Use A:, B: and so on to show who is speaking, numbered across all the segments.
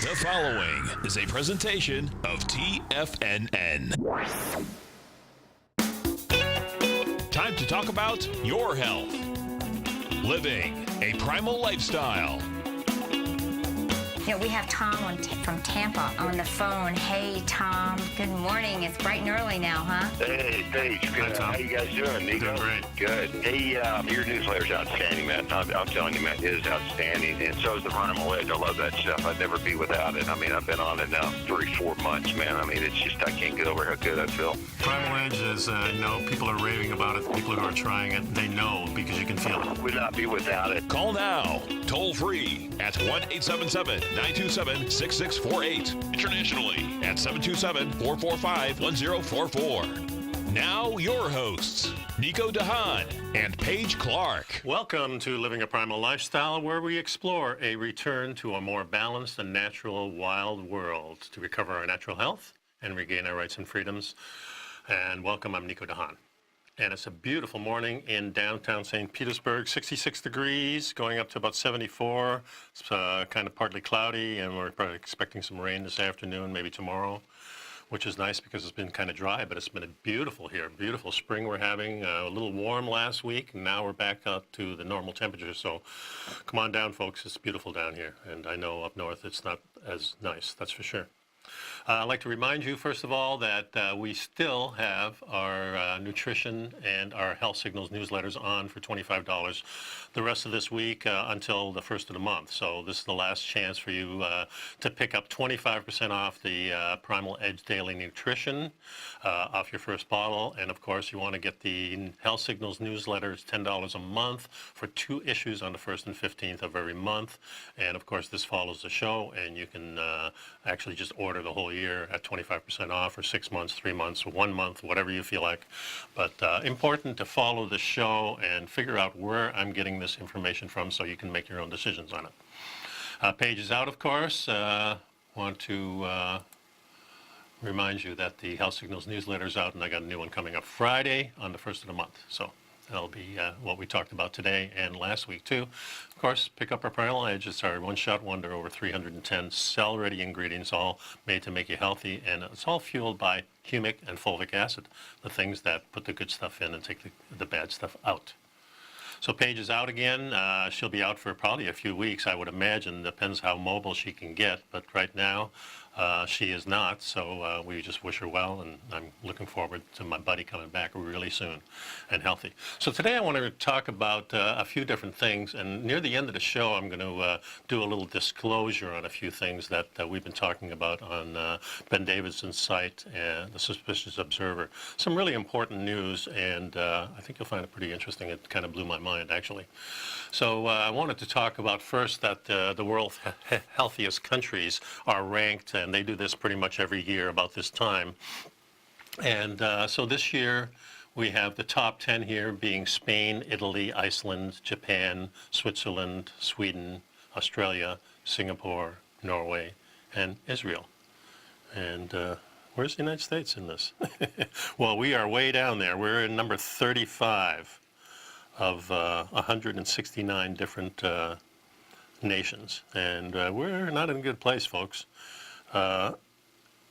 A: The following is a presentation of TFNN. Time to talk about your health. Living a primal lifestyle.
B: You know, we have Tom from Tampa on the phone. Hey, Tom. Good morning. It's bright and early now, huh?
C: Hey, Paige. Good.
D: Hi, Tom.
C: How you guys doing, Nico?
D: Doing great.
C: Good. Hey, your newsletter's outstanding, man. I'm telling you, man, it is outstanding. And so is the Primal Edge. I love that stuff. I'd never be without it. I mean, I've been on it now 3-4 months, man. I mean, it's just, I can't get over how good I feel.
D: Primal Edge is, people are raving about it. People who are trying it, they know because you can feel it.
C: Would not be without it.
A: Call now, toll free at 1-877-927-6648. Internationally at 727-445-1044. Now your hosts, Nico de Haan and Paige Clark.
D: Welcome to Living a Primal Lifestyle, where we explore a return to a more balanced and natural wild world to recover our natural health and regain our rights and freedoms. And welcome, I'm Nico de Haan. And it's a beautiful morning in downtown St. Petersburg, 66 degrees, going up to about 74. It's kind of partly cloudy, and we're probably expecting some rain this afternoon, maybe tomorrow, which is nice because it's been kind of dry, but it's been beautiful here. Beautiful spring we're having, a little warm last week, and now we're back up to the normal temperature. So come on down, folks. It's beautiful down here, and I know up north it's not as nice, that's for sure. I'd like to remind you, first of all, that we still have our nutrition and our health signals newsletters on for $25 the rest of this week until the first of the month. So this is the last chance for you to pick up 25% off the Primal Edge Daily Nutrition off your first bottle. And of course, you want to get the health signals newsletters, $10 a month for 2 issues on the 1st and 15th of every month. And of course, this follows the show, and you can actually just order the whole year at 25% off, or 6 months, 3 months, 1 month, whatever you feel like. But important to follow the show and figure out where I'm getting this information from so you can make your own decisions on it. Page is out, of course. Want to remind you that the Health Signals newsletter is out, and I got a new one coming up Friday on the 1st of the month. So that'll be what we talked about today and last week, too. Of course, pick up our Primal Edge. It's our one-shot wonder, over 310 cell-ready ingredients, all made to make you healthy, and it's all fueled by humic and fulvic acid, the things that put the good stuff in and take the bad stuff out. So Paige is out again. She'll be out for probably a few weeks, I would imagine. Depends how mobile she can get, but right now she is not, so we just wish her well, and I'm looking forward to my buddy coming back really soon and healthy. So today I want to talk about a few different things, and near the end of the show I'm going to do a little disclosure on a few things that we've been talking about on Ben Davidson's site, The Suspicious Observer. Some really important news, and I think you'll find it pretty interesting. It kind of blew my mind, actually. So I wanted to talk about first that the world's healthiest countries are ranked, and they do this pretty much every year about this time. And so this year we have the top 10 here being Spain, Italy, Iceland, Japan, Switzerland, Sweden, Australia, Singapore, Norway, and Israel. And where's the United States in this? Well, we are way down there. We're in number 35 of 169 different nations, and we're not in a good place, folks.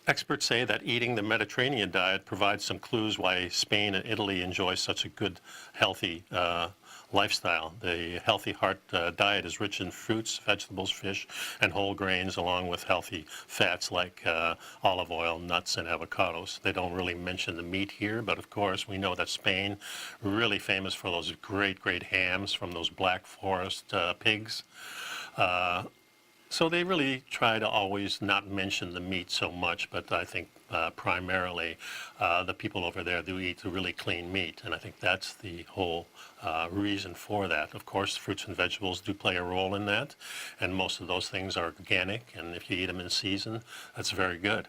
D: Experts say that eating the Mediterranean diet provides some clues why Spain and Italy enjoy such a good, healthy lifestyle. The Healthy Heart diet is rich in fruits, vegetables, fish, and whole grains, along with healthy fats like olive oil, nuts, and avocados. They don't really mention the meat here, but of course we know that Spain, really famous for those great, great hams from those Black Forest pigs. So they really try to always not mention the meat so much, but I think primarily the people over there do eat really clean meat, and I think that's the whole reason for that. Of course, fruits and vegetables do play a role in that, and most of those things are organic, and if you eat them in season, that's very good.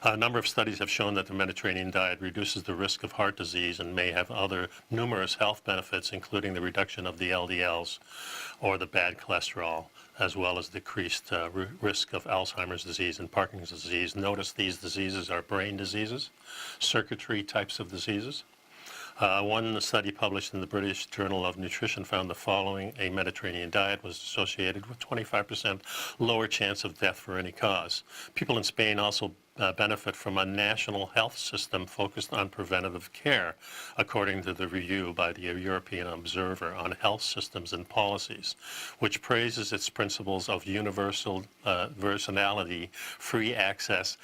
D: A number of studies have shown that the Mediterranean diet reduces the risk of heart disease and may have other numerous health benefits, including the reduction of the LDLs or the bad cholesterol, as well as decreased risk of Alzheimer's disease and Parkinson's disease. Notice these diseases are brain diseases, circuitry types of diseases. One study published in the British Journal of Nutrition found the following: a Mediterranean diet was associated with 25% lower chance of death for any cause. People in Spain also benefit from a national health system focused on preventative care, according to the review by the European Observer on Health Systems and Policies, which praises its principles of universality, free access,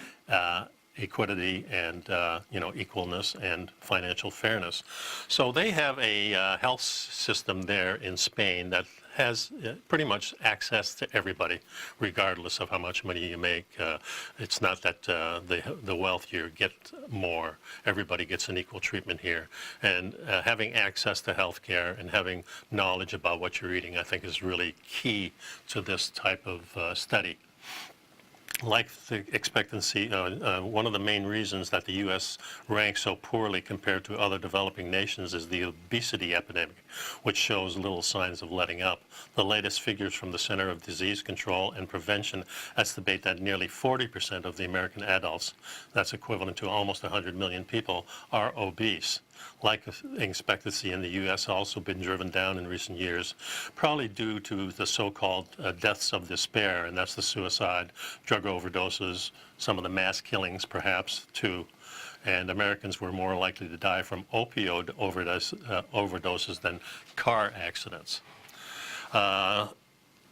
D: equity, and equalness and financial fairness. So they have a health system there in Spain that has pretty much access to everybody, regardless of how much money you make. It's not that the wealthier get more. Everybody gets an equal treatment here. And having access to health care and having knowledge about what you're eating, I think, is really key to this type of study. Life expectancy, one of the main reasons that the U.S. ranks so poorly compared to other developing nations is the obesity epidemic, which shows little signs of letting up. The latest figures from the Center of Disease Control and Prevention estimate that nearly 40% of the American adults, that's equivalent to almost 100 million people, are obese. Life expectancy in the U.S. also been driven down in recent years, probably due to the so-called deaths of despair, and that's the suicide, drug overdoses, some of the mass killings perhaps too. And Americans were more likely to die from opioid overdoses than car accidents.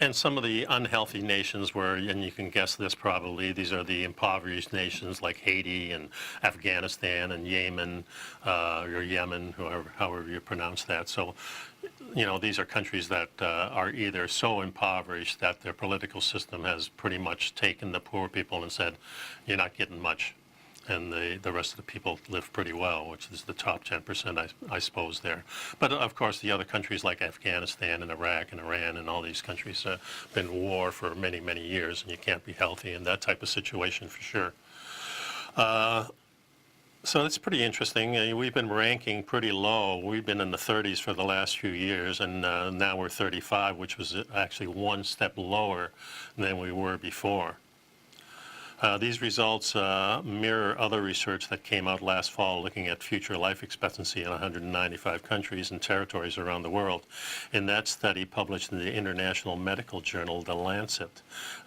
D: And some of the unhealthy nations were, and you can guess this probably, these are the impoverished nations like Haiti and Afghanistan and Yemen, or Yemen, however you pronounce that. So, these are countries that are either so impoverished that their political system has pretty much taken the poor people and said, you're not getting much. And the rest of the people live pretty well, which is the top 10%, I suppose, there. But, of course, the other countries like Afghanistan and Iraq and Iran and all these countries have been in war for many, many years, and you can't be healthy in that type of situation for sure. So it's pretty interesting. We've been ranking pretty low. We've been in the 30s for the last few years, and now we're 35, which was actually one step lower than we were before. These results mirror other research that came out last fall looking at future life expectancy in 195 countries and territories around the world. In that study published in the international medical journal, The Lancet,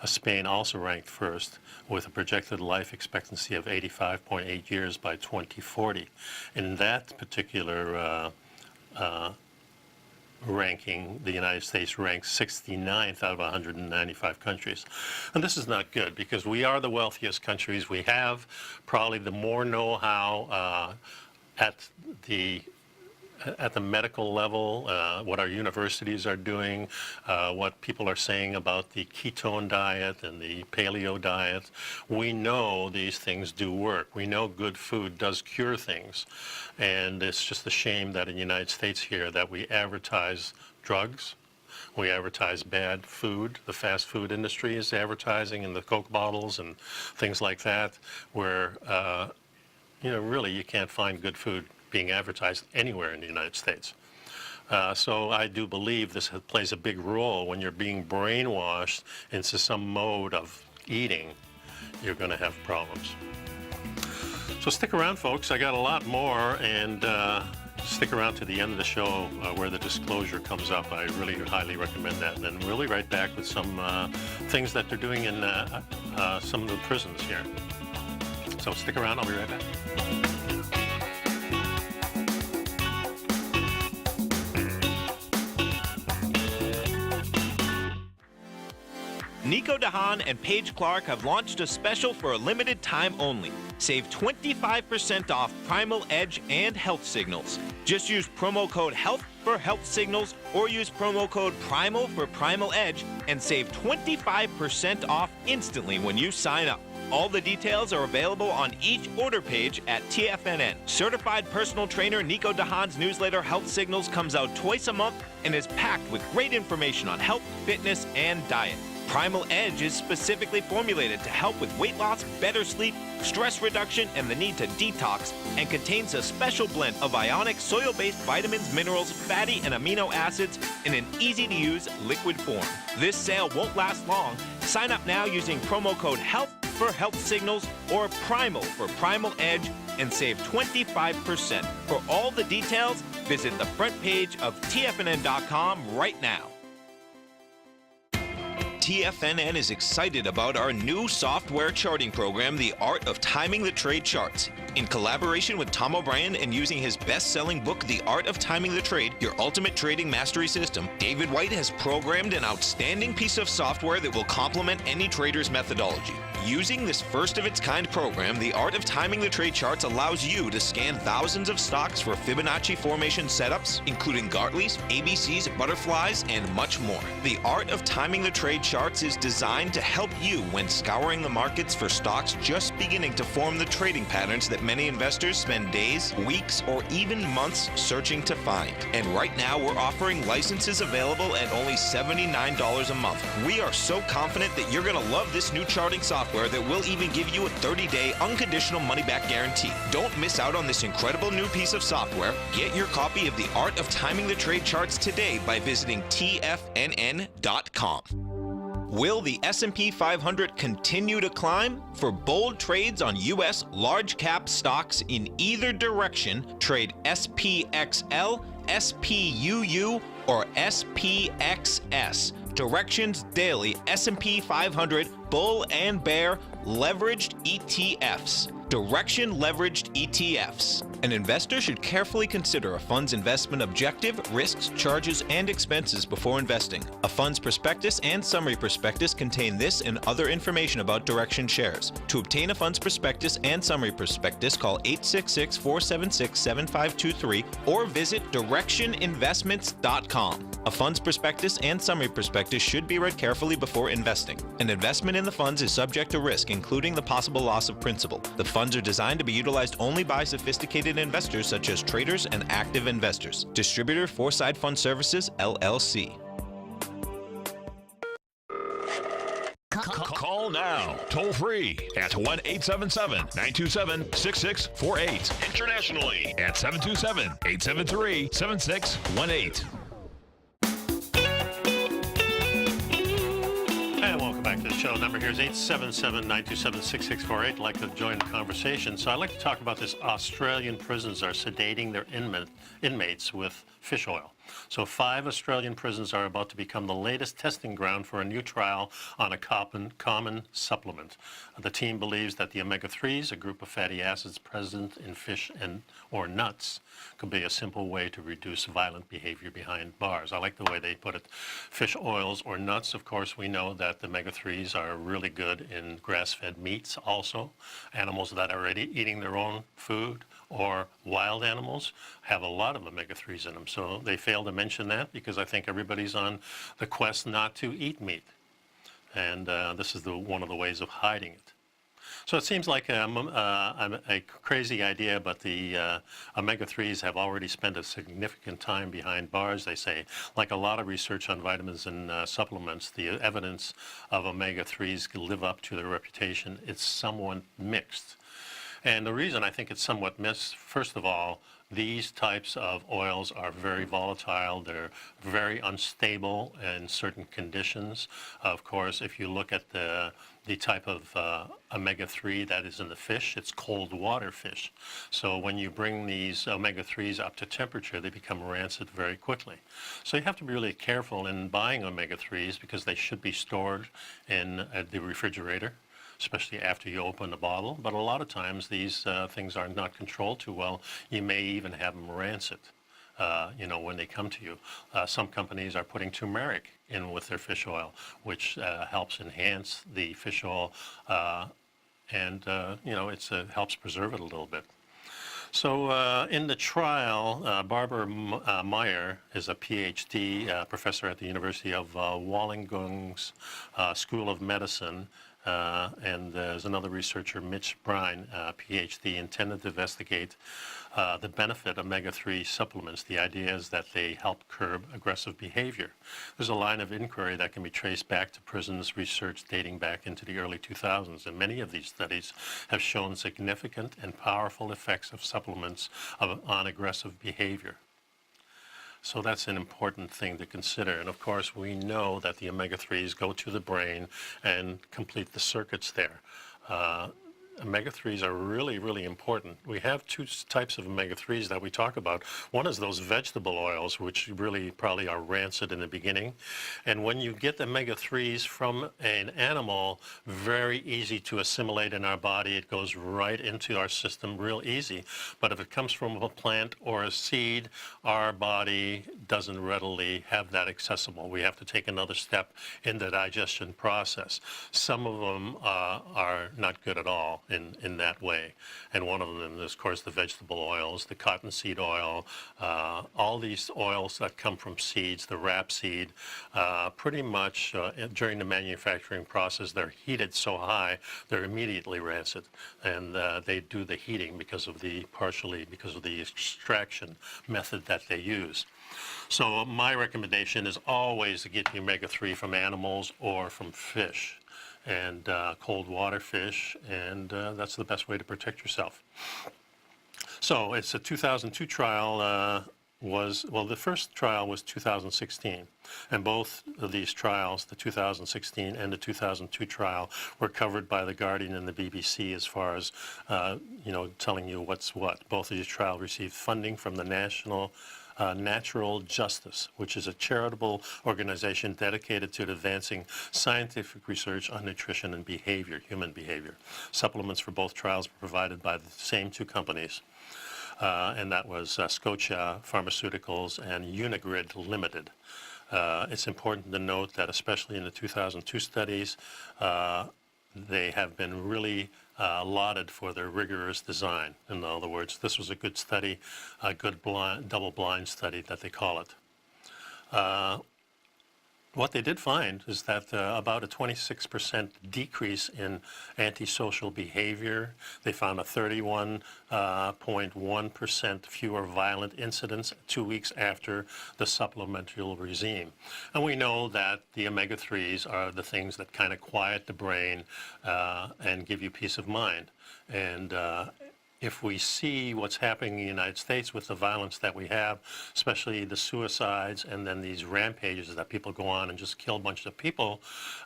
D: Spain also ranked first with a projected life expectancy of 85.8 years by 2040. In that particular ranking, the United States ranks 69th out of 195 countries. And this is not good because we are the wealthiest countries. We have probably the more know-how at the medical level, what our universities are doing, what people are saying about the ketone diet and the paleo diet. We know these things do work. We know good food does cure things. And it's just a shame that in the United States here that we advertise drugs. We advertise bad food. The fast food industry is advertising in the Coke bottles and things like that, where, really you can't find good food being advertised anywhere in the United States. So I do believe this plays a big role when you're being brainwashed into some mode of eating. You're going to have problems. So stick around, folks. I got a lot more, and stick around to the end of the show where the disclosure comes up. I really highly recommend that. And then we'll be right back with some things that they're doing in some of the prisons here. So stick around. I'll be right back.
E: Nico de Haan and Paige Clark have launched a special for a limited time only. Save 25% off Primal Edge and Health Signals. Just use promo code HEALTH for Health Signals or use promo code PRIMAL for Primal Edge and save 25% off instantly when you sign up. All the details are available on each order page at TFNN. Certified personal trainer Nico de Haan's newsletter Health Signals comes out twice a month and is packed with great information on health, fitness, and diet. Primal Edge is specifically formulated to help with weight loss, better sleep, stress reduction, and the need to detox, and contains a special blend of ionic soil-based vitamins, minerals, fatty, and amino acids in an easy-to-use liquid form. This sale won't last long. Sign up now using promo code HEALTH for Health Signals or Primal for Primal Edge and save 25%. For all the details, visit the front page of TFNN.com right now. TFNN is excited about our new software charting program, The Art of Timing the Trade Charts. In collaboration with Tom O'Brien and using his best-selling book, The Art of Timing the Trade, Your Ultimate Trading Mastery System, David White has programmed an outstanding piece of software that will complement any trader's methodology. Using this first-of-its-kind program, The Art of Timing the Trade Charts allows you to scan thousands of stocks for Fibonacci formation setups, including Gartleys, ABCs, butterflies, and much more. The Art of Timing the Trade Charts is designed to help you when scouring the markets for stocks just beginning to form the trading patterns that many investors spend days, weeks, or even months searching to find. And right now, we're offering licenses available at only $79 a month. We are so confident that you're going to love this new charting software that will even give you a 30-day unconditional money-back guarantee. Don't miss out on this incredible new piece of software. Get your copy of The Art of Timing the Trade Charts today by visiting TFNN.com. Will the S&P 500 continue to climb? For bold trades on U.S. large-cap stocks in either direction, trade SPXL, SPUU, or SPXS. Directions Daily S&P 500 Bull and Bear Leveraged ETFs. Direction Leveraged ETFs. An investor should carefully consider a fund's investment objective, risks, charges, and expenses before investing. A fund's prospectus and summary prospectus contain this and other information about Direction shares. To obtain a fund's prospectus and summary prospectus, call 866-476-7523 or visit directioninvestments.com. A fund's prospectus and summary prospectus should be read carefully before investing. An investment in the funds is subject to risk, including the possible loss of principal. The funds are designed to be utilized only by sophisticated investors such as traders and active investors. Distributor Foreside Fund Services, LLC.
A: Call now, toll free at 1-877-927-6648. Internationally at 727-873-7618.
D: And welcome back to the show. Number here is 877-927-6648. I'd like to join the conversation. So I'd like to talk about this. Australian prisons are sedating their inmates with fish oil. So 5 Australian prisons are about to become the latest testing ground for a new trial on a common supplement. The team believes that the omega-3s, a group of fatty acids present in fish or nuts, could be a simple way to reduce violent behavior behind bars. I like the way they put it. Fish oils or nuts, of course, we know that the omega-3s are really good in grass-fed meats also. Animals that are already eating their own food or wild animals have a lot of omega-3s in them. So they fail to mention that because I think everybody's on the quest not to eat meat. And this is one of the ways of hiding it. So it seems like a crazy idea, but the omega-3s have already spent a significant time behind bars, they say. Like a lot of research on vitamins and supplements, the evidence of omega-3s live up to their reputation. It's somewhat mixed. And the reason I think it's somewhat mixed, first of all, these types of oils are very volatile. They're very unstable in certain conditions. Of course, if you look at the type of omega-3 that is in the fish, it's cold water fish. So when you bring these omega-3s up to temperature, they become rancid very quickly. So you have to be really careful in buying omega-3s because they should be stored in the refrigerator, especially after you open the bottle. But a lot of times these things are not controlled too well. You may even have them rancid, when they come to you. Some companies are putting turmeric in with their fish oil, which helps enhance the fish oil, and it helps preserve it a little bit. So in the trial, Barbara Meyer is a PhD professor at the University of Wollongong's School of Medicine. And there's another researcher, Mitch Brine, PhD, intended to investigate the benefit of omega-3 supplements. The idea is that they help curb aggressive behavior. There's a line of inquiry that can be traced back to prisons research dating back into the early 2000s, and many of these studies have shown significant and powerful effects of supplements on aggressive behavior. So that's an important thing to consider. And of course, we know that the omega-3s go to the brain and complete the circuits there. omega-3s are really, really important. We have two types of omega-3s that we talk about. One is those vegetable oils, which really probably are rancid in the beginning. And when you get omega-3s from an animal, very easy to assimilate in our body. It goes right into our system real easy. But if it comes from a plant or a seed, our body doesn't readily have that accessible. We have to take another step in the digestion process. Some of them are not good at all in that way. And one of them is, of course, the vegetable oils, the cottonseed oil, all these oils that come from seeds, the rapeseed, pretty much during the manufacturing process, they're heated so high, they're immediately rancid. And they do the heating partially because of the extraction method that they use. So my recommendation is always to get the omega-3 from animals or from fish, and cold water fish, and that's the best way to protect yourself. So it's a 2002 trial. The first trial was 2016, and both of these trials, the 2016 and the 2002 trial, were covered by The Guardian and the BBC as far as, telling you what's what. Both of these trials received funding from the National Natural Justice, which is a charitable organization dedicated to advancing scientific research on nutrition and behavior, human behavior. Supplements for both trials were provided by the same two companies, and that was Scotia Pharmaceuticals and Unigrid Limited. It's important to note that especially in the 2002 studies, they have been really lauded for their rigorous design. In other words, this was a good study, a good double-blind study that they call it. What they did find is that about a 26% decrease in antisocial behavior. They found a 31.1% fewer violent incidents 2 weeks after the supplemental regime. And we know that the omega-3s are the things that kind of quiet the brain and give you peace of mind. And if we see what's happening in the United States with the violence that we have, especially the suicides and then these rampages that people go on and just kill a bunch of people,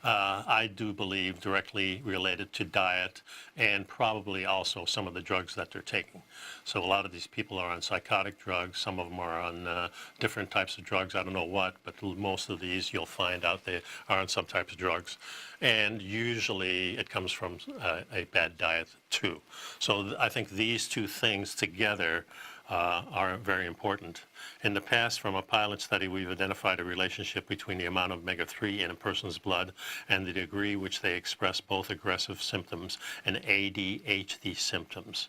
D: I do believe directly related to diet and probably also some of the drugs that they're taking. So a lot of these people are on psychotic drugs. Some of them are on different types of drugs. I don't know what, but most of these you'll find out they are on some types of drugs. And usually it comes from a bad diet too. So I think these two things together are very important. In the past, from a pilot study, we've identified a relationship between the amount of omega-3 in a person's blood and the degree which they express both aggressive symptoms and ADHD symptoms.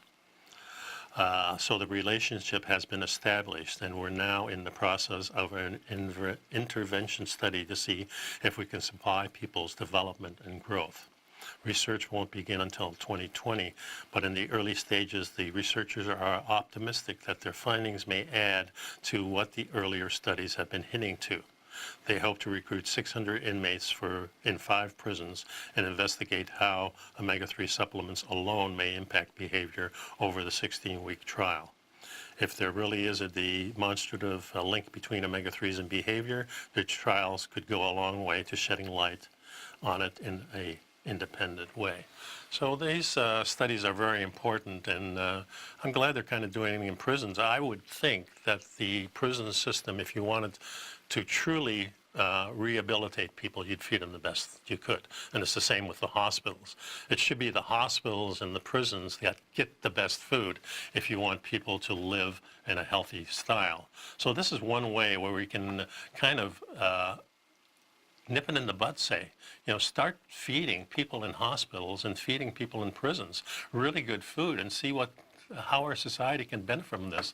D: So the relationship has been established, and we're now in the process of an intervention study to see if we can supply people's development and growth. Research won't begin until 2020, but in the early stages, the researchers are optimistic that their findings may add to what the earlier studies have been hinting to. They hope to recruit 600 inmates in 5 prisons and investigate how omega-3 supplements alone may impact behavior over the 16-week trial. If there really is a demonstrative link between omega-3s and behavior, the trials could go a long way to shedding light on it in an independent way. So these studies are very important, and I'm glad they're kind of doing it in prisons. I would think that the prison system, if you wanted to truly rehabilitate people, you'd feed them the best you could. And it's the same with the hospitals. It should be the hospitals and the prisons that get the best food if you want people to live in a healthy style. So this is one way where we can kind of nip it in the bud, say, start feeding people in hospitals and feeding people in prisons really good food and see how our society can benefit from this.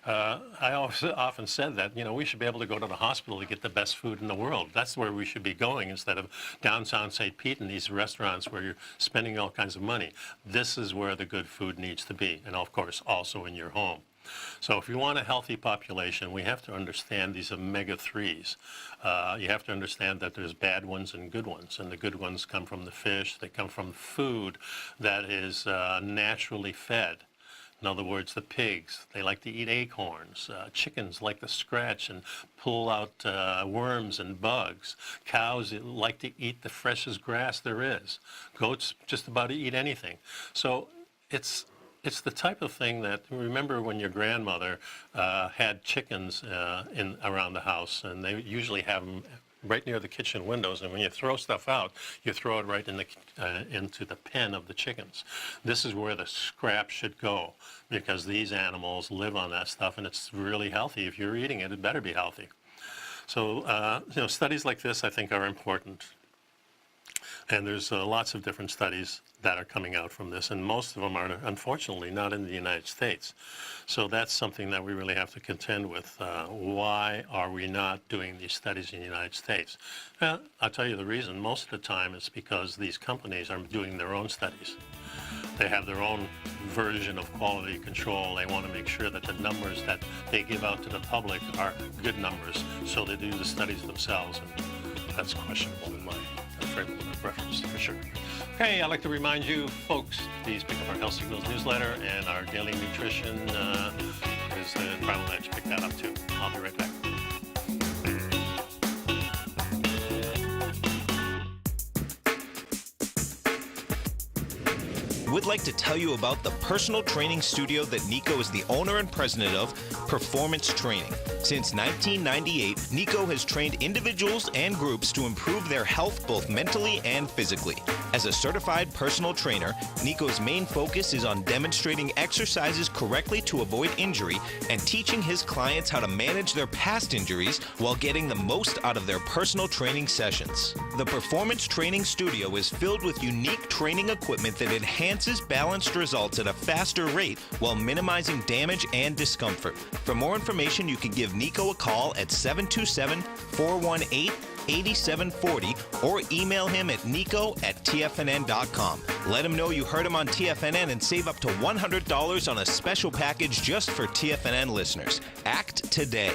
D: I often said that, we should be able to go to the hospital to get the best food in the world. That's where we should be going instead of downtown St. Pete and these restaurants where you're spending all kinds of money. This is where the good food needs to be, and of course also in your home. So if you want a healthy population, we have to understand these omega-3s. You have to understand that there's bad ones and good ones, and the good ones come from the fish. They come from food that is naturally fed. In other words, the pigs, they like to eat acorns. Chickens like to scratch and pull out worms and bugs. Cows like to eat the freshest grass there is. Goats just about eat anything. So it's the type of thing that, remember when your grandmother had chickens around the house, and they usually have them right near the kitchen windows, and when you throw stuff out, you throw it right into the pen of the chickens. This is where the scrap should go, because these animals live on that stuff, and it's really healthy. If you're eating it, it better be healthy. So, studies like this, I think, are important. And there's lots of different studies that are coming out from this, and most of them are, unfortunately, not in the United States. So that's something that we really have to contend with. Why are we not doing these studies in the United States? Well, I'll tell you the reason. Most of the time it's because these companies are doing their own studies. They have their own version of quality control. They want to make sure that the numbers that they give out to the public are good numbers, so they do the studies themselves, and that's questionable in my preference, for sure. Okay, I'd like to remind you, folks, please pick up our Health Signals newsletter, and our daily nutrition is the Primal Edge. Pick that up too. I'll be right back.
E: We'd like to tell you about the personal training studio that Nico is the owner and president of, Performance Training. Since 1998, Nico has trained individuals and groups to improve their health both mentally and physically. As a certified personal trainer, Nico's main focus is on demonstrating exercises correctly to avoid injury and teaching his clients how to manage their past injuries while getting the most out of their personal training sessions. The Performance Training Studio is filled with unique training equipment that enhances balanced results at a faster rate while minimizing damage and discomfort. For more information, you can give Nico a call at 727-418-8740 or email him at nico@tfnn.com. Let him know you heard him on TFNN and save up to $100 on a special package just for TFNN listeners. Act today.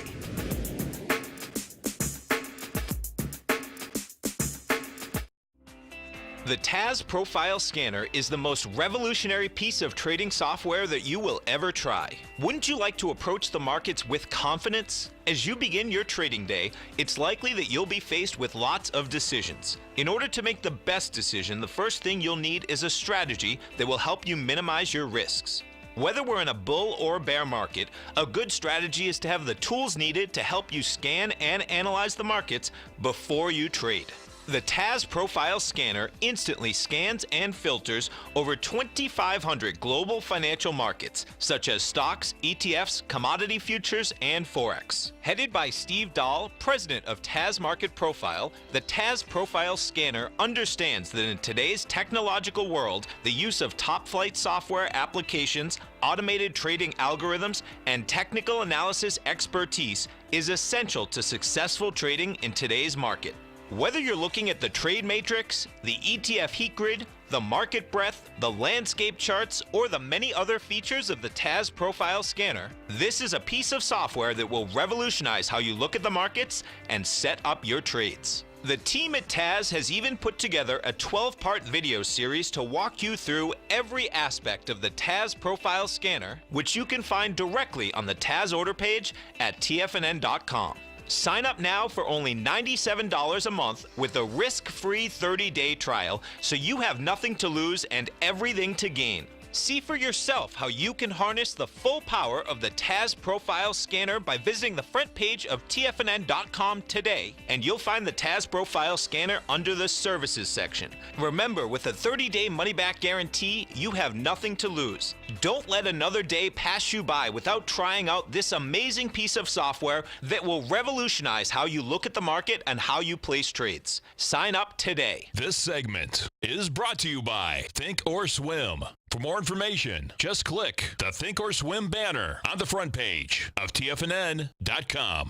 E: The TAS Profile Scanner is the most revolutionary piece of trading software that you will ever try. Wouldn't you like to approach the markets with confidence? As you begin your trading day, it's likely that you'll be faced with lots of decisions. In order to make the best decision, the first thing you'll need is a strategy that will help you minimize your risks. Whether we're in a bull or bear market, a good strategy is to have the tools needed to help you scan and analyze the markets before you trade. The TAS Profile Scanner instantly scans and filters over 2,500 global financial markets, such as stocks, ETFs, commodity futures, and Forex. Headed by Steve Dahl, president of TAS Market Profile, the TAS Profile Scanner understands that in today's technological world, the use of top-flight software applications, automated trading algorithms, and technical analysis expertise is essential to successful trading in today's market. Whether you're looking at the trade matrix, the ETF heat grid, the market breadth, the landscape charts, or the many other features of the TAS Profile Scanner, this is a piece of software that will revolutionize how you look at the markets and set up your trades. The team at TAS has even put together a 12-part video series to walk you through every aspect of the TAS Profile Scanner, which you can find directly on the TAS order page at tfnn.com. Sign up now for only $97 a month with a risk-free 30-day trial, so you have nothing to lose and everything to gain. See for yourself how you can harness the full power of the TAS Profile Scanner by visiting the front page of tfnn.com today, and you'll find the TAS Profile Scanner under the Services section. Remember, with a 30-day money-back guarantee, you have nothing to lose. Don't let another day pass you by without trying out this amazing piece of software that will revolutionize how you look at the market and how you place trades. Sign up today.
A: This segment is brought to you by Think or Swim. For more information, just click the Think or Swim banner on the front page of TFNN.com.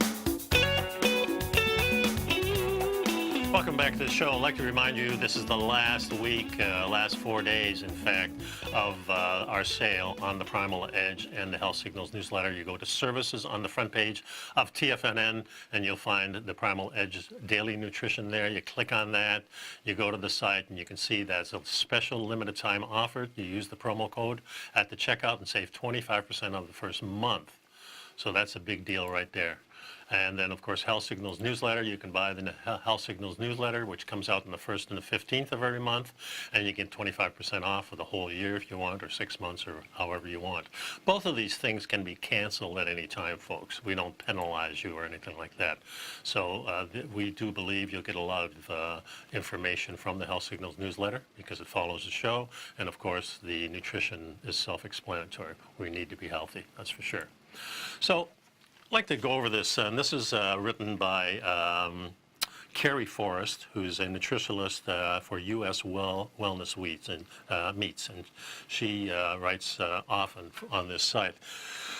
D: Welcome back to the show. I'd like to remind you this is the last week, last 4 days, in fact, of our sale on the Primal Edge and the Health Signals newsletter. You go to services on the front page of TFNN, and you'll find the Primal Edge Daily Nutrition there. You click on that, you go to the site, and you can see that's a special limited time offer. You use the promo code at the checkout and save 25% of the first month. So that's a big deal right there. And then, of course, Health Signals newsletter. You can buy the Health Signals newsletter, which comes out on the 1st and the 15th of every month, and you get 25% off for the whole year if you want, or 6 months, or however you want. Both of these things can be canceled at any time, folks. We don't penalize you or anything like that. So we do believe you'll get a lot of information from the Health Signals newsletter because it follows the show, and of course, the nutrition is self-explanatory. We need to be healthy, that's for sure. So I'd like to go over this, and this is written by Carrie Forrest, who's a nutritionist for U.S. Wellness Meats, and she writes often on this site.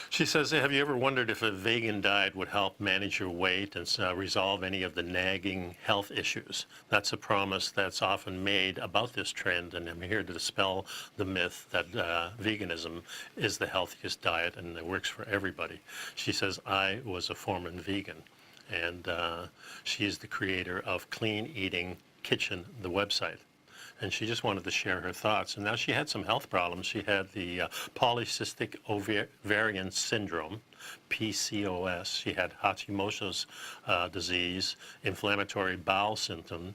D: She says, have you ever wondered if a vegan diet would help manage your weight and resolve any of the nagging health issues? That's a promise that's often made about this trend, and I'm here to dispel the myth that veganism is the healthiest diet and it works for everybody. She says, I was a former vegan, and she is the creator of Clean Eating Kitchen, the website. And she just wanted to share her thoughts. And now she had some health problems. She had the polycystic ovarian syndrome, PCOS. She had Hashimoto's disease, inflammatory bowel syndrome,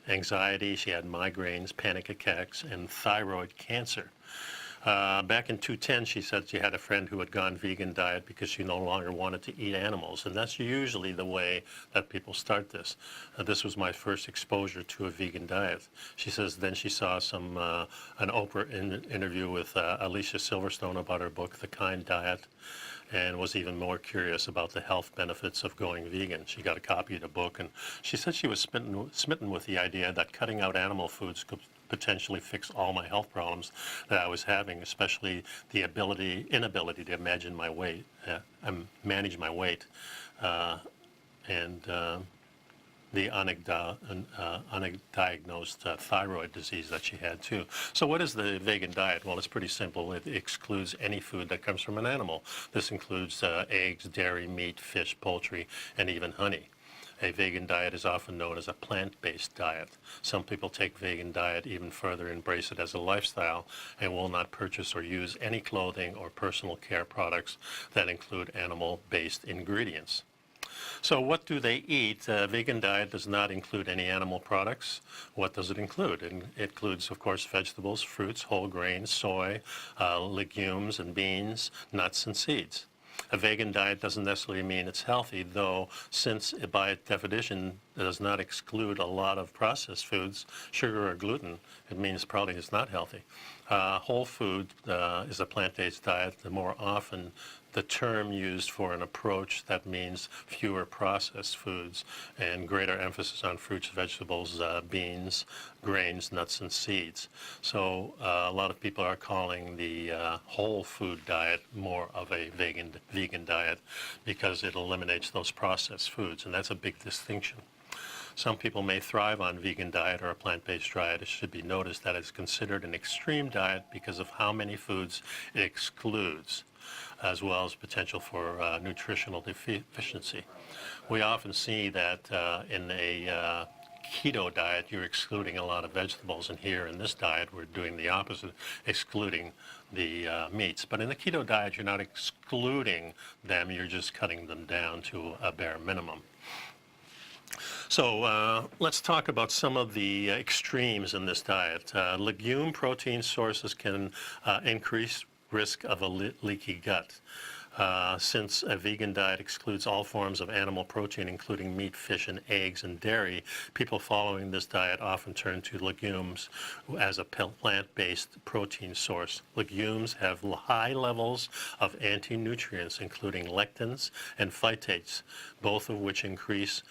D: anxiety. She had migraines, panic attacks, and thyroid cancer. Back in 2010, she said she had a friend who had gone vegan diet because she no longer wanted to eat animals, and that's usually the way that people start this. This was my first exposure to a vegan diet. She says then she saw an Oprah interview with Alicia Silverstone about her book, The Kind Diet, and was even more curious about the health benefits of going vegan. She got a copy of the book, and she said she was smitten with the idea that cutting out animal foods could potentially fix all my health problems that I was having, especially the inability to manage my weight, and the undiagnosed thyroid disease that she had too. So what is the vegan diet? Well, it's pretty simple. It excludes any food that comes from an animal. This includes eggs, dairy, meat, fish, poultry, and even honey. A vegan diet is often known as a plant-based diet. Some people take vegan diet even further, embrace it as a lifestyle, and will not purchase or use any clothing or personal care products that include animal-based ingredients. So what do they eat? A vegan diet does not include any animal products. What does it include? It includes, of course, vegetables, fruits, whole grains, soy, legumes and beans, nuts and seeds. A vegan diet doesn't necessarily mean it's healthy, though, since by definition it does not exclude a lot of processed foods, sugar or gluten, it means probably it's not healthy. Whole food is a plant-based diet. The more often the term used for an approach that means fewer processed foods and greater emphasis on fruits, vegetables, beans, grains, nuts, and seeds. So a lot of people are calling the whole food diet more of a vegan diet because it eliminates those processed foods, and that's a big distinction. Some people may thrive on vegan diet or a plant-based diet. It should be noticed that it's considered an extreme diet because of how many foods it excludes, as well as potential for nutritional deficiency. We often see that in a keto diet, you're excluding a lot of vegetables, and here in this diet, we're doing the opposite, excluding the meats. But in the keto diet, you're not excluding them, you're just cutting them down to a bare minimum. So let's talk about some of the extremes in this diet. Legume protein sources can increase risk of a leaky gut. Since a vegan diet excludes all forms of animal protein, including meat, fish, and eggs and dairy, people following this diet often turn to legumes as a plant-based protein source. Legumes have high levels of anti-nutrients, including lectins and phytates, both of which increase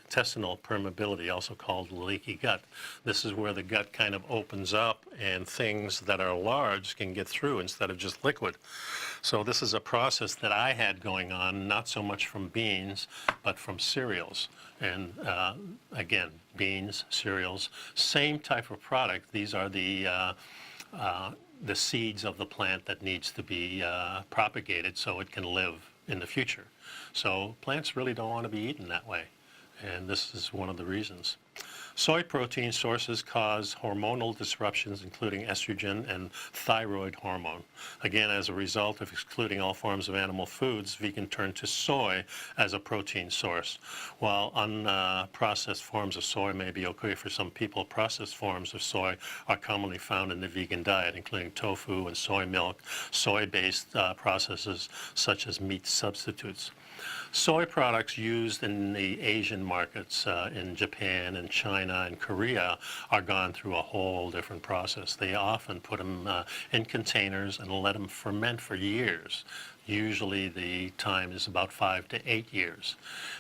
D: intestinal permeability, also called leaky gut. This is where the gut kind of opens up and things that are large can get through instead of just liquid. So this is a process that I had going on, not so much from beans, but from cereals. And again, beans, cereals, same type of product. These are the seeds of the plant that needs to be propagated so it can live in the future. So plants really don't want to be eaten that way, and this is one of the reasons. Soy protein sources cause hormonal disruptions, including estrogen and thyroid hormone. Again, as a result of excluding all forms of animal foods, vegans turn to soy as a protein source. While unprocessed forms of soy may be okay for some people, processed forms of soy are commonly found in the vegan diet, including tofu and soy milk, soy-based processes such as meat substitutes. Soy products used in the Asian markets, in Japan and China and Korea, are gone through a whole different process. They often put them in containers and let them ferment for years. Usually the time is about 5 to 8 years.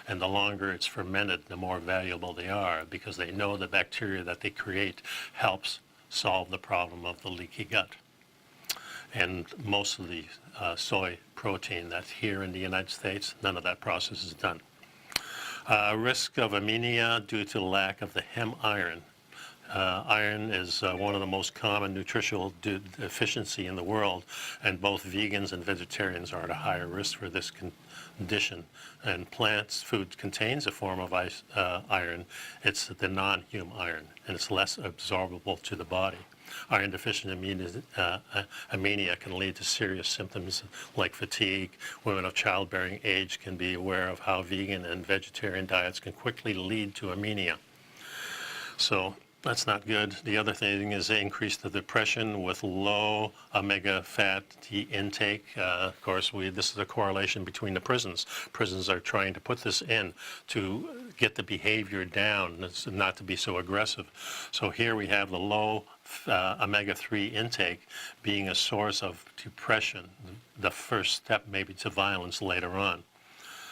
D: And the longer it's fermented, the more valuable they are, because they know the bacteria that they create helps solve the problem of the leaky gut. And most of the soy protein that's here in the United States, none of that process is done. Risk of anemia due to lack of the heme iron. Iron is one of the most common nutritional deficiency in the world, and both vegans and vegetarians are at a higher risk for this condition. And plants food contains a form of iron. It's the non-heme iron, and it's less absorbable to the body. Iron deficient anemia can lead to serious symptoms like fatigue. Women of childbearing age can be aware of how vegan and vegetarian diets can quickly lead to anemia. So that's not good. The other thing is increase the depression with low omega fatty intake. Of course, this is a correlation between the prisons. Prisons are trying to put this in to get the behavior down, not to be so aggressive. So here we have the low omega-3 intake being a source of depression, the first step maybe to violence later on.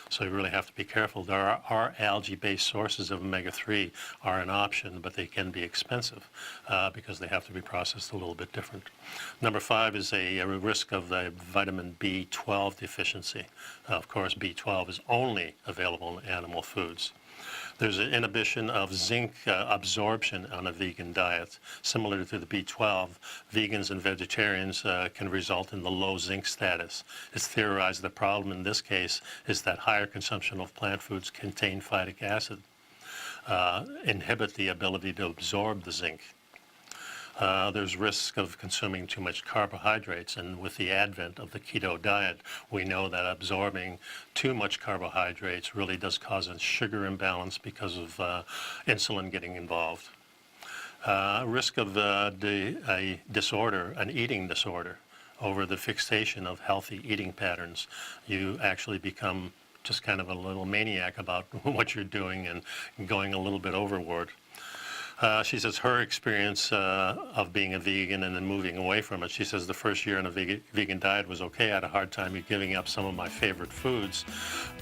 D: So you really have to be careful. There are algae-based sources of omega-3 are an option, but they can be expensive because they have to be processed a little bit different. Number 5 is a risk of the vitamin B12 deficiency. Of course, B12 is only available in animal foods. There's an inhibition of zinc absorption on a vegan diet. Similar to the B12, vegans and vegetarians can result in the low zinc status. It's theorized the problem in this case is that higher consumption of plant foods contain phytic acid, inhibit the ability to absorb the zinc. There's risk of consuming too much carbohydrates, and with the advent of the keto diet, we know that absorbing too much carbohydrates really does cause a sugar imbalance because of insulin getting involved. Risk of a disorder, an eating disorder, over the fixation of healthy eating patterns. You actually become just kind of a little maniac about what you're doing and going a little bit overboard. She says her experience of being a vegan and then moving away from it, she says the first year on a vegan diet was okay. I had a hard time giving up some of my favorite foods,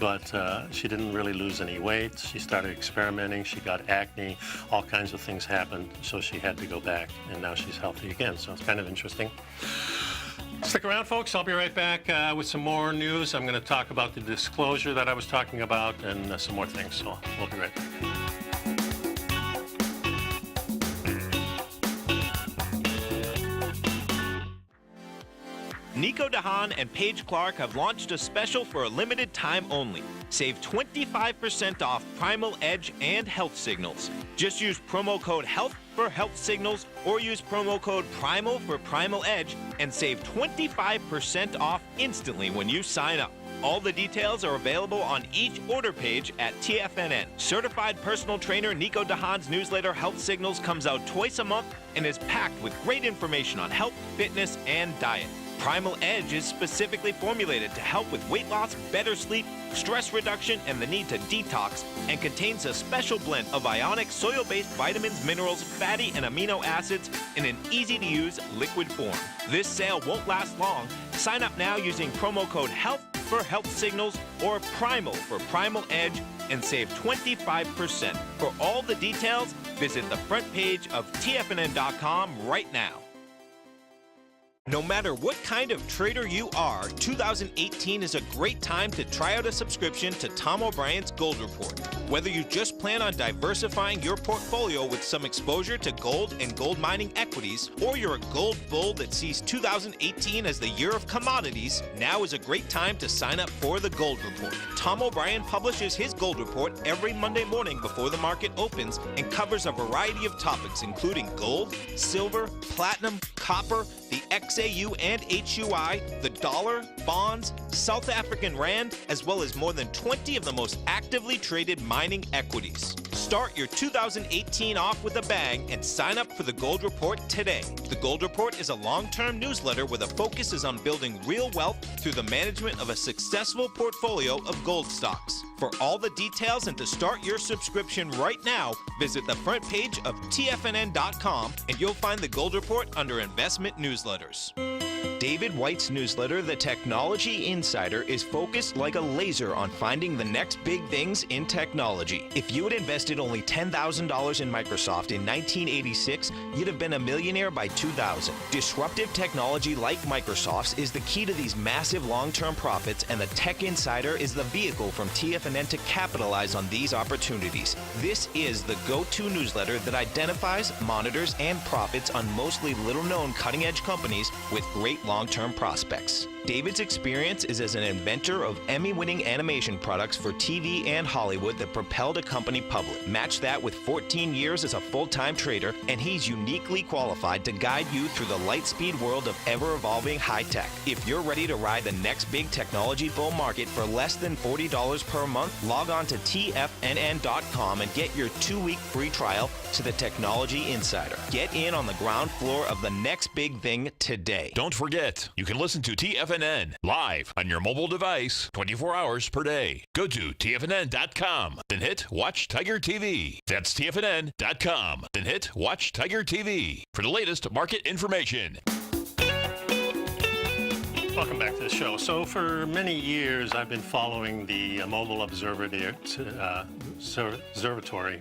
D: but she didn't really lose any weight. She started experimenting. She got acne. All kinds of things happened, so she had to go back, and now she's healthy again. So it's kind of interesting. Stick around, folks. I'll be right back with some more news. I'm going to talk about the disclosure that I was talking about and some more things, so we'll be right back.
E: Nico de Haan and Paige Clark have launched a special for a limited time only. Save 25% off Primal Edge and Health Signals. Just use promo code HEALTH for Health Signals or use promo code PRIMAL for Primal Edge and save 25% off instantly when you sign up. All the details are available on each order page at TFNN. Certified personal trainer Nico de Haan's newsletter Health Signals comes out twice a month and is packed with great information on health, fitness, and diet. Primal Edge is specifically formulated to help with weight loss, better sleep, stress reduction, and the need to detox, and contains a special blend of ionic soil-based vitamins, minerals, fatty, and amino acids in an easy-to-use liquid form. This sale won't last long. Sign up now using promo code HEALTH for health signals or Primal for Primal Edge and save 25%. For all the details, visit the front page of TFNN.com right now. No matter what kind of trader you are, 2018 is a great time to try out a subscription to Tom O'Brien's Gold Report. Whether you just plan on diversifying your portfolio with some exposure to gold and gold mining equities, or you're a gold bull that sees 2018 as the year of commodities, now is a great time to sign up for the Gold Report. Tom O'Brien publishes his Gold Report every Monday morning before the market opens and covers a variety of topics including gold, silver, platinum, copper, the XAU and HUI, the dollar, bonds, South African rand, as well as more than 20 of the most actively traded mining equities. Start your 2018 off with a bang and sign up for the Gold Report today. The Gold Report is a long-term newsletter where the focus is on building real wealth through the management of a successful portfolio of gold stocks. For all the details and to start your subscription right now, visit the front page of TFNN.com and you'll find the Gold Report under Investment Newsletters. David White's newsletter, The Technology Insider, is focused like a laser on finding the next big things in technology. If you had invested only $10,000 in Microsoft in 1986, you'd have been a millionaire by 2000. Disruptive technology like Microsoft's is the key to these massive long-term profits, and the Tech Insider is the vehicle from TFNN to capitalize on these opportunities. This is the go-to newsletter that identifies, monitors, and profits on mostly little-known cutting-edge companies with great long-term prospects. David's experience is as an inventor of Emmy-winning animation products for TV and Hollywood that propelled a company public. Match that with 14 years as a full-time trader, and he's uniquely qualified to guide you through the light-speed world of ever-evolving high-tech. If you're ready to ride the next big technology bull market for less than $40 per month, log on to TFNN.com and get your 2-week free trial to the Technology Insider. Get in on the ground floor of the next big thing today.
A: Don't forget, you can listen to TFNN live on your mobile device 24 hours per day. Go to TFNN.com, then hit Watch Tiger TV. That's TFNN.com, then hit Watch Tiger TV for the latest market information.
D: Welcome back to the show. So for many years, I've been following the Mobile Observatory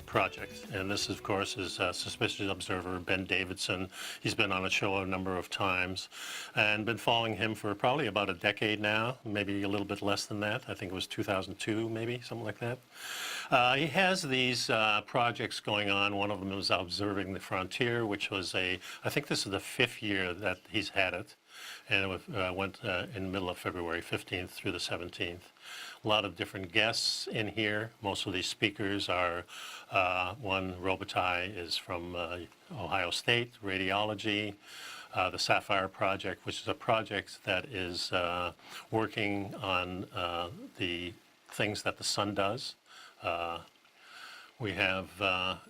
D: project. And this, of course, is Suspicious Observer Ben Davidson. He's been on a show a number of times and been following him for probably about a decade now, maybe a little bit less than that. I think it was 2002, maybe, something like that. He has these projects going on. One of them is Observing the Frontier, which was I think this is the 5th year that he's had it. And it went in the middle of February 15th through the 17th. A lot of different guests in here. Most of these speakers are, one, Robitaille is from Ohio State, radiology. The Sapphire Project, which is a project that is working on the things that the sun does. We have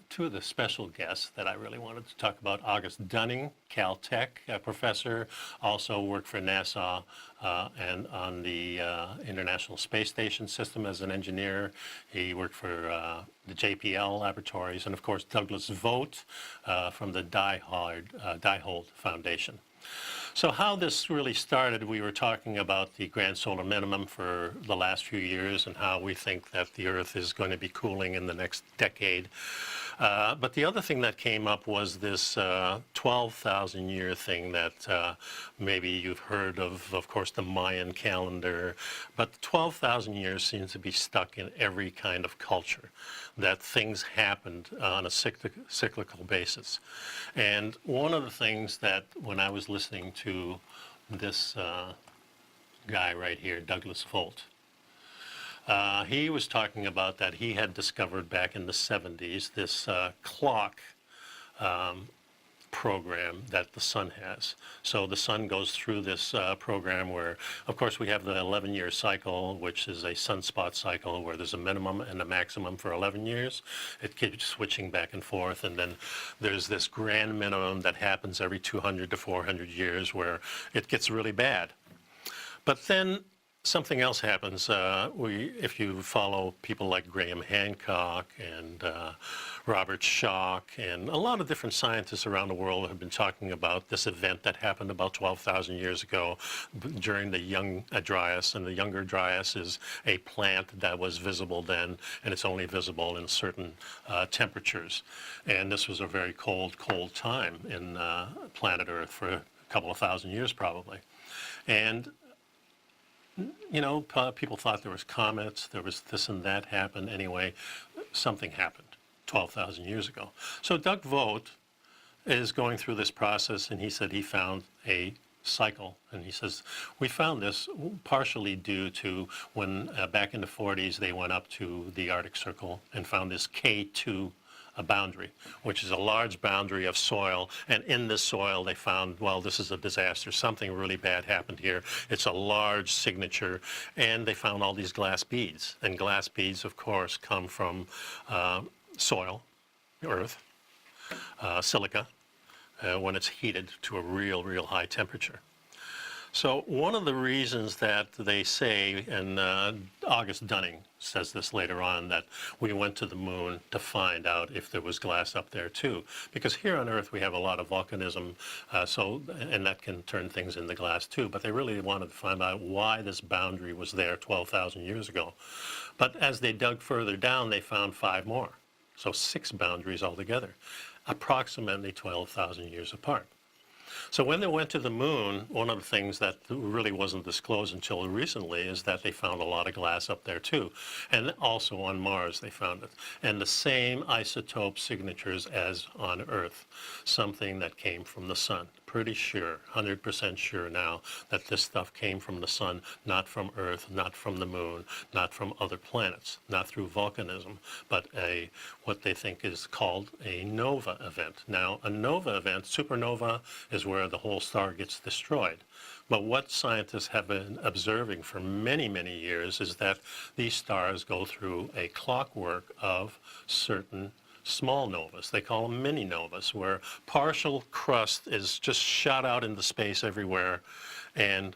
D: 2 of the special guests that I really wanted to talk about. August Dunning, Caltech professor, also worked for NASA and on the International Space Station system as an engineer. He worked for the JPL laboratories, and of course Douglas Vogt from the Diehold Foundation. So how this really started, we were talking about the grand solar minimum for the last few years and how we think that the Earth is going to be cooling in the next decade. But the other thing that came up was this 12,000-year thing that maybe you've heard of course, the Mayan calendar. But 12,000 years seems to be stuck in every kind of culture, that things happened on a cyclical basis. And one of the things that when I was listening to this guy right here, Douglas Vogt, he was talking about that he had discovered back in the 70s this clock program that the sun has. So the sun goes through this program where, of course, we have the 11-year cycle, which is a sunspot cycle where there's a minimum and a maximum for 11 years. It keeps switching back and forth, and then there's this grand minimum that happens every 200 to 400 years where it gets really bad. But then something else happens. If you follow people like Graham Hancock and Robert Schoch and a lot of different scientists around the world have been talking about this event that happened about 12,000 years ago during the young Dryas. And the younger Dryas is a plant that was visible then, and it's only visible in certain temperatures. And this was a very cold time in planet Earth for a couple of thousand years probably. And you know, people thought there was comets, there was this and that happened. Anyway, something happened 12,000 years ago. So Doug Vogt is going through this process, and he said he found a cycle. And he says, we found this partially due to when back in the 40s they went up to the Arctic Circle and found this K2 a boundary, which is a large boundary of soil, and in this soil they found, well, this is a disaster, something really bad happened here. It's a large signature, and they found all these glass beads, and glass beads, of course, come from soil, earth, silica, when it's heated to a real high temperature. So one of the reasons that they say, and August Dunning says this later on, that we went to the moon to find out if there was glass up there too. Because here on Earth we have a lot of volcanism, and that can turn things into glass too. But they really wanted to find out why this boundary was there 12,000 years ago. But as they dug further down, they found 5 more. So 6 boundaries altogether, approximately 12,000 years apart. So when they went to the moon, one of the things that really wasn't disclosed until recently is that they found a lot of glass up there too. And also on Mars they found it. And the same isotope signatures as on Earth, something that came from the sun. Pretty sure, 100% sure now, that this stuff came from the sun, not from Earth, not from the moon, not from other planets, not through volcanism, but what they think is called a nova event. Now, a nova event, supernova, is where the whole star gets destroyed. But what scientists have been observing for many years is that these stars go through a clockwork of certain small novas. They call them mini novas, where partial crust is just shot out into space everywhere, and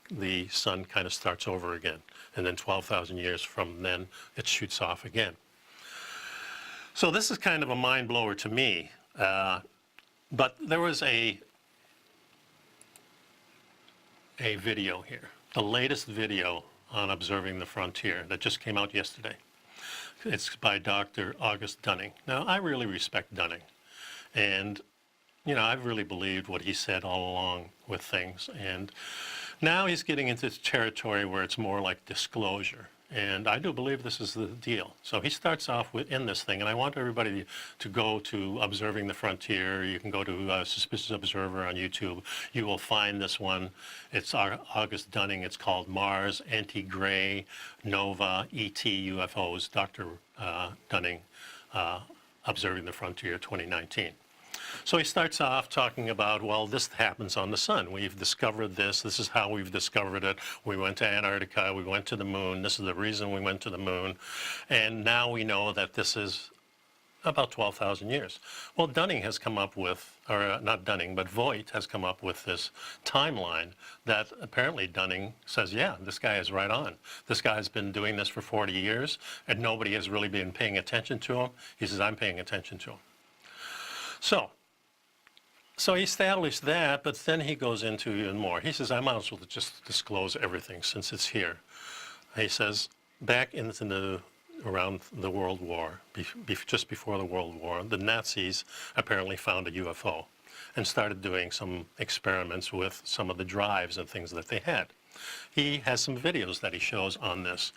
D: the sun kind of starts over again. And then 12,000 years from then, it shoots off again. So this is kind of a mind blower to me. But there was a video here, the latest video on observing the frontier that just came out yesterday. It's by Dr. August Dunning. Now, I really respect Dunning. And, you know, I've really believed what he said all along with things. And now he's getting into territory where it's more like disclosure. And I do believe this is the deal. So he starts off in this thing, and I want everybody to go to Observing the Frontier. You can go to Suspicious Observer on YouTube. You will find this one. It's August Dunning. It's called Mars, Anti-Gray, Nova, ET, UFOs, Dr. Dunning, Observing the Frontier 2019. So he starts off talking about, well, this happens on the sun. We've discovered this. This is how we've discovered it. We went to Antarctica. We went to the moon. This is the reason we went to the moon. And now we know that this is about 12,000 years. Well, Dunning has come up with, or not Dunning, but Voigt has come up with this timeline that apparently Dunning says, yeah, this guy is right on. This guy's been doing this for 40 years, and nobody has really been paying attention to him. He says, I'm paying attention to him. So he established that, but then he goes into even more. He says, I might as well just disclose everything since it's here. He says, back around the World War, just before the World War, the Nazis apparently found a UFO and started doing some experiments with some of the drives and things that they had. He has some videos that he shows on this,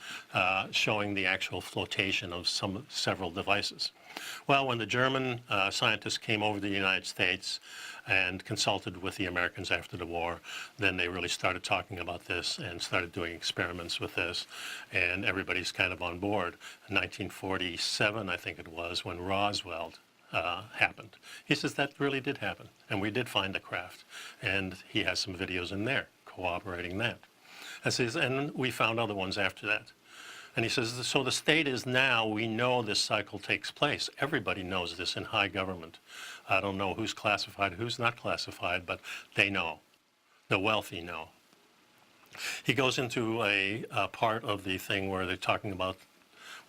D: showing the actual flotation of several devices. Well, when the German scientists came over to the United States and consulted with the Americans after the war, then they really started talking about this and started doing experiments with this, and everybody's kind of on board. In 1947, I think it was, when Roswell happened. He says that really did happen, and we did find the craft, and he has some videos in there corroborating that. And we found other ones after that. And he says, so the state is now, we know this cycle takes place. Everybody knows this in high government. I don't know who's classified, who's not classified, but they know. The wealthy know. He goes into a part of the thing where they're talking about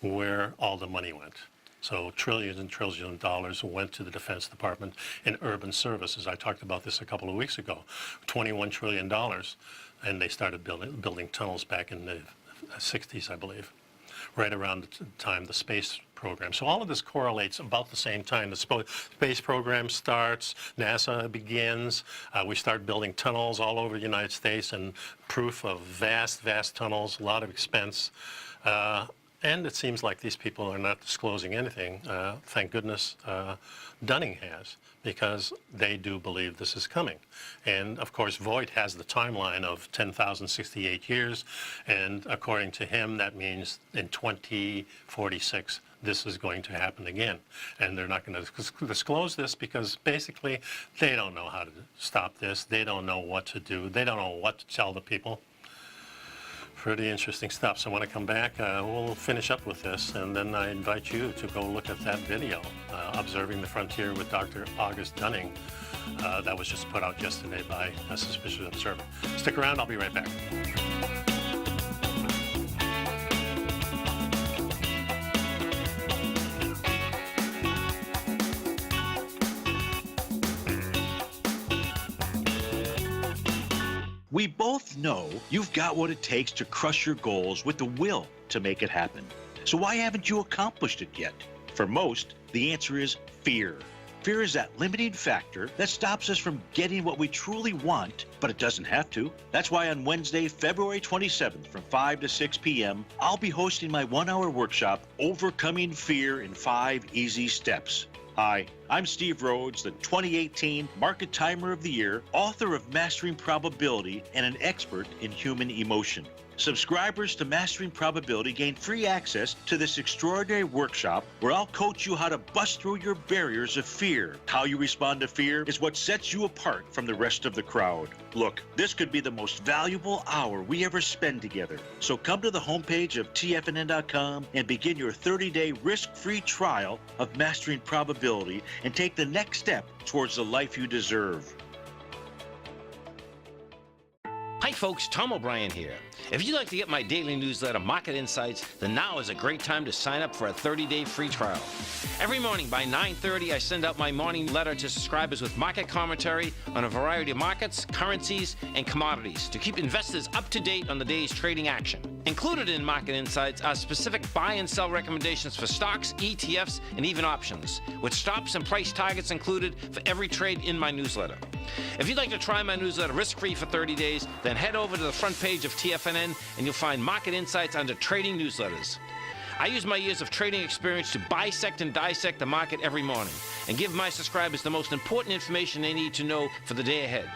D: where all the money went. So trillions and trillions of dollars went to the Defense Department in urban services. I talked about this a couple of weeks ago. $21 trillion, and they started building tunnels back in the 60s, I believe, right around the time the space program. So all of this correlates about the same time. The space program starts, NASA begins, we start building tunnels all over the United States, and proof of vast, vast tunnels, a lot of expense. And it seems like these people are not disclosing anything. Thank goodness Dunning has, because they do believe this is coming. And of course, Voigt has the timeline of 10,068 years, and according to him, that means in 2046, this is going to happen again. And they're not going to disclose this because basically they don't know how to stop this. They don't know what to do. They don't know what to tell the people. Pretty interesting stuff. So when I come back, we'll finish up with this, and then I invite you to go look at that video, Observing the Frontier with Dr. August Dunning. That was just put out yesterday by a Suspicious Observer. Stick around, I'll be right back.
F: We both know you've got what it takes to crush your goals with the will to make it happen. So why haven't you accomplished it yet? For most, the answer is fear. Fear is that limiting factor that stops us from getting what we truly want, but it doesn't have to. That's why on Wednesday, February 27th from 5 to 6 p.m., I'll be hosting my 1-hour workshop, Overcoming Fear in 5 Easy Steps. Hi, I'm Steve Rhodes, the 2018 Market Timer of the Year, author of Mastering Probability, and an expert in human emotion. Subscribers to Mastering Probability gain free access to this extraordinary workshop where I'll coach you how to bust through your barriers of fear. How you respond to fear is what sets you apart from the rest of the crowd. Look, this could be the most valuable hour we ever spend together. So come to the homepage of TFNN.com and begin your 30-day risk-free trial of Mastering Probability and take the next step towards the life you deserve.
G: Hi folks, Tom O'Brien here. If you'd like to get my daily newsletter, Market Insights, then now is a great time to sign up for a 30-day free trial. Every morning by 9:30, I send out my morning letter to subscribers with market commentary on a variety of markets, currencies, and commodities to keep investors up to date on the day's trading action. Included in Market Insights are specific buy and sell recommendations for stocks, ETFs, and even options, with stops and price targets included for every trade in my newsletter. If you'd like to try my newsletter risk-free for 30 days, then head over to the front page of TFNN and you'll find Market Insights under Trading Newsletters. I use my years of trading experience to bisect and dissect the market every morning and give my subscribers the most important information they need to know for the day ahead.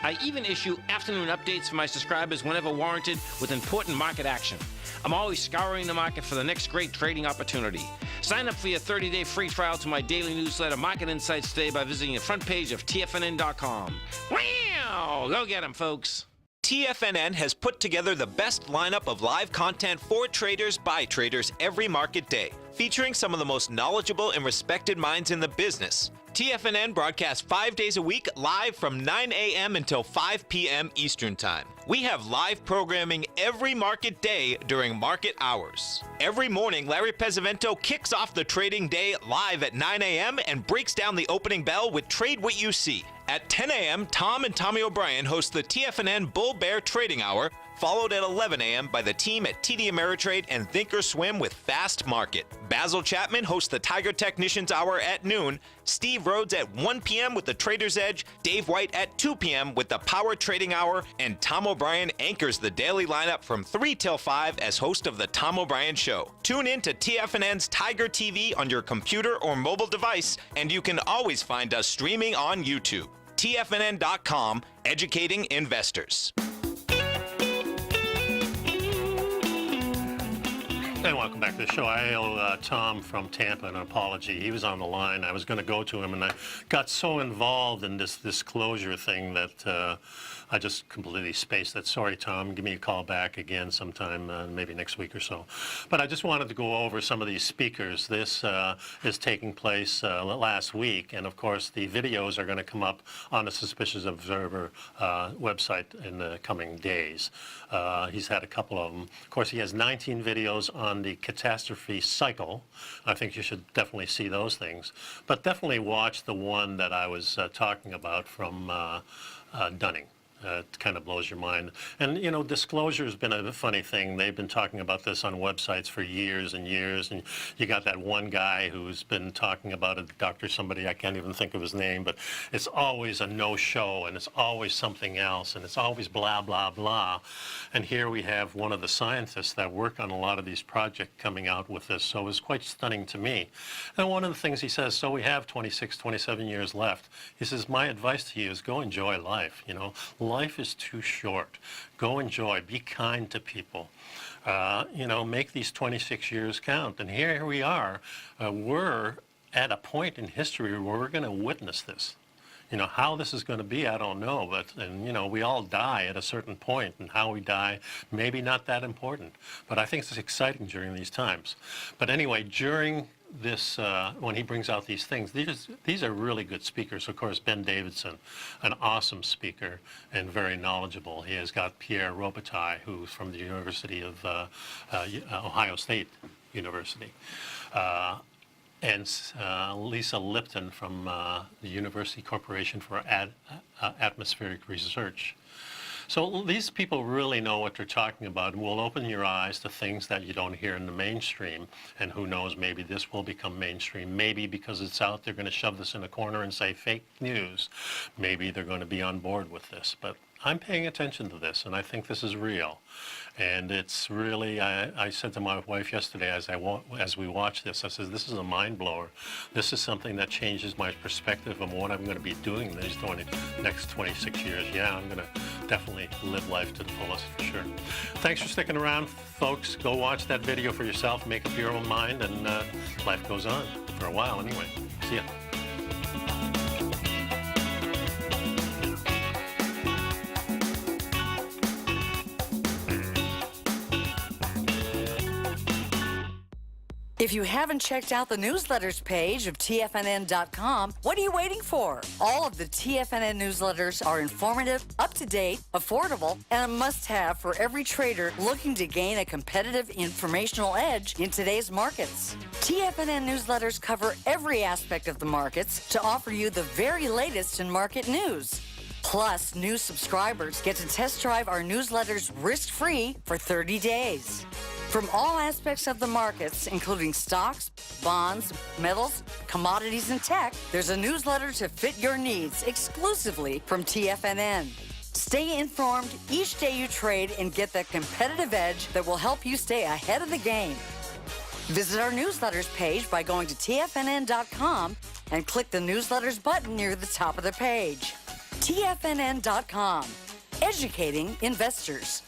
G: I even issue afternoon updates for my subscribers whenever warranted with important market action. I'm always scouring the market for the next great trading opportunity. Sign up for your 30-day free trial to my daily newsletter, Market Insights, today by visiting the front page of TFNN.com. Wow! Go get 'em, folks.
E: TFNN has put together the best lineup of live content for traders by traders every market day, featuring some of the most knowledgeable and respected minds in the business. TFNN broadcasts 5 days a week live from 9 a.m. until 5 p.m. Eastern Time. We have live programming every market day during market hours. Every morning, Larry Pesavento kicks off the trading day live at 9 a.m. and breaks down the opening bell with Trade What You See. At 10 a.m., Tom and Tommy O'Brien host the TFNN Bull Bear Trading Hour, followed at 11 a.m. by the team at TD Ameritrade and Thinkorswim with Fast Market. Basil Chapman hosts the Tiger Technicians Hour at noon, Steve Rhodes at 1 p.m. with the Trader's Edge, Dave White at 2 p.m. with the Power Trading Hour, and Tom O'Brien anchors the daily lineup from 3 till 5 as host of the Tom O'Brien Show. Tune in to TFNN's Tiger TV on your computer or mobile device, and you can always find us streaming on YouTube. TFNN.com, educating investors.
D: And welcome back to the show. I owe Tom from Tampa an apology. He was on the line. I was going to go to him, and I got so involved in this disclosure thing that I just completely spaced that. Sorry, Tom. Give me a call back again sometime, maybe next week or so. But I just wanted to go over some of these speakers. This is taking place last week, and of course the videos are going to come up on the Suspicious Observer website in the coming days. He's had a couple of them. Of course, he has 19 videos on the catastrophe cycle. I think you should definitely see those things. But definitely watch the one that I was talking about from Dunning. It kind of blows your mind. And, you know, disclosure has been a funny thing. They've been talking about this on websites for years and years. And you got that one guy who's been talking about it, Dr. somebody, I can't even think of his name, but it's always a no-show, and it's always something else, and it's always blah, blah, blah. And here we have one of the scientists that work on a lot of these projects coming out with this. So it was quite stunning to me. And one of the things he says, so we have 26, 27 years left. He says, my advice to you is go enjoy life, you know. Life is too short. Go enjoy. Be kind to people. You know, make these 26 years count. And here we are. We're at a point in history where we're going to witness this. You know, how this is going to be, I don't know. And, you know, we all die at a certain point, and how we die, maybe not that important. But I think it's exciting during these times. But anyway, during this, when he brings out these things, these are really good speakers. Of course, Ben Davidson, an awesome speaker and very knowledgeable. He has got Pierre Robitaille, who's from the University of Ohio State University. And Lisa Lipton from the University Corporation for Atmospheric Research. So these people really know what they're talking about, and will open your eyes to things that you don't hear in the mainstream. And who knows, maybe this will become mainstream. Maybe because it's out, they're going to shove this in a corner and say fake news. Maybe they're going to be on board with this. But I'm paying attention to this, and I think this is real. And it's really, I said to my wife yesterday as we watch this, I said, this is a mind blower. This is something that changes my perspective of what I'm going to be doing these next 26 years. Yeah, I'm going to definitely live life to the fullest for sure. Thanks for sticking around, folks. Go watch that video for yourself, make up your own mind, and life goes on for a while anyway. See ya.
H: If you haven't checked out the newsletters page of TFNN.com, what are you waiting for? All of the TFNN newsletters are informative, up-to-date, affordable, and a must-have for every trader looking to gain a competitive informational edge in today's markets. TFNN newsletters cover every aspect of the markets to offer you the very latest in market news. Plus, new subscribers get to test drive our newsletters risk-free for 30 days. From all aspects of the markets, including stocks, bonds, metals, commodities, and tech, there's a newsletter to fit your needs exclusively from TFNN. Stay informed each day you trade and get that competitive edge that will help you stay ahead of the game. Visit our newsletters page by going to TFNN.com and click the newsletters button near the top of the page. TFNN.com, educating investors.